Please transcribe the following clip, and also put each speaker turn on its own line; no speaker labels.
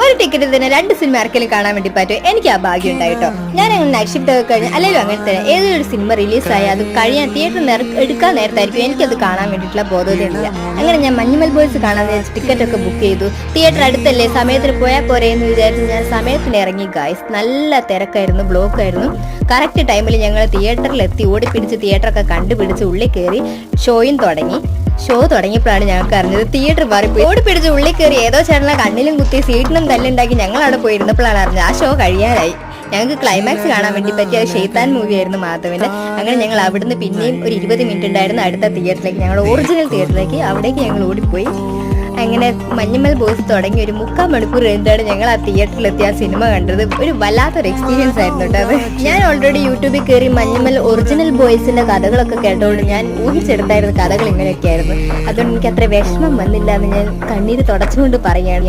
ഒരു ടിക്കറ്റിൽ തന്നെ 2 സിനിമ ആർക്കെങ്കിലും കാണാൻ വേണ്ടി പറ്റും. എനിക്ക് ആ ഭാഗ്യം ഉണ്ടായിട്ടോ. ഞാൻ അങ്ങനെ നൈറ്റ് ഷിഫ്റ്റ് ഒക്കെ കഴിഞ്ഞ് അല്ലെങ്കിൽ അങ്ങനെ തന്നെ ഏതൊരു സിനിമ റിലീസായി അത് കഴിയാൻ തിയേറ്ററിൽ എടുക്കാൻ നേരത്തായിരിക്കും എനിക്കത് കാണാൻ വേണ്ടിയിട്ടുള്ള ബോധവതയില്ല. അങ്ങനെ ഞാൻ മഞ്ഞുമൽ ബോയ്സ് കാണാൻ ടിക്കറ്റ് ഒക്കെ ബുക്ക് ചെയ്തു. തിയേറ്റർ അടുത്തല്ലേ, സമയത്തിന് പോയാൽ പോരെ എന്ന് വിചാരിച്ച് ഞാൻ സമയത്തിന് ഇറങ്ങി. ഗായ്സ്, നല്ല തിരക്കായിരുന്നു, ബ്ലോക്ക് ആയിരുന്നു. കറക്റ്റ് ടൈമിൽ ഞങ്ങൾ തിയേറ്ററിലെത്തി. ഓടിപ്പിടിച്ച് തിയേറ്ററൊക്കെ കണ്ടുപിടിച്ച് ഉള്ളിൽ കയറി ഷോയും തുടങ്ങി. ഷോ തുടങ്ങിയപ്പോഴാണ് ഞങ്ങൾക്ക് അറിഞ്ഞത് തിയേറ്റർ മാറിപ്പോയി. ഓടിപ്പിടിച്ച് ഉള്ളിൽ കയറി ഏതോ ചേട്ടനെ കണ്ണിലും കുത്തി സീറ്റിനും തല്ലുണ്ടാക്കി ഞങ്ങൾ അവിടെ പോയിരുന്നപ്പോഴാണ് അറിഞ്ഞത് ആ ഷോ കഴിയാനായി. ഞങ്ങൾക്ക് ക്ലൈമാക്സ് കാണാൻ വേണ്ടി പറ്റിയ ഷെയ്ത്താൻ മൂവിയായിരുന്നു മാധവന്റെ. അങ്ങനെ ഞങ്ങൾ അവിടുന്ന് പിന്നെയും ഒരു 20 മിനിറ്റ് ഉണ്ടായിരുന്നു അടുത്ത തിയേറ്ററിലേക്ക്, ഞങ്ങൾ ഒറിജിനൽ തിയേറ്ററിലേക്ക്. അവിടേക്ക് ഞങ്ങൾ ഓടിപ്പോയി. അങ്ങനെ മഞ്ഞുമൽ ബോയ്സ് തുടങ്ങി ഒരു 3/4 മണിക്കൂർ കഴിഞ്ഞിട്ടാണ് ഞങ്ങൾ ആ തിയേറ്ററിലെത്തി ആ സിനിമ കണ്ടത്. ഒരു വല്ലാത്തൊരു എക്സ്പീരിയൻസ് ആയിരുന്നു കേട്ടോ അത്. ഞാൻ ഓൾറെഡി യൂട്യൂബിൽ കയറി മഞ്ഞുമൽ ഒറിജിനൽ ബോയ്സിന്റെ കഥകളൊക്കെ കേട്ടോണ്ട് ഞാൻ ഊഹിച്ചെടുത്തായിരുന്നു കഥകൾ ഇങ്ങനെയൊക്കെ ആയിരുന്നു. അതുകൊണ്ട് എനിക്ക് അത്ര വിഷമം വന്നില്ല എന്ന് ഞാൻ കണ്ണീര് തുടച്ചുകൊണ്ട് പറയുകയാണ്.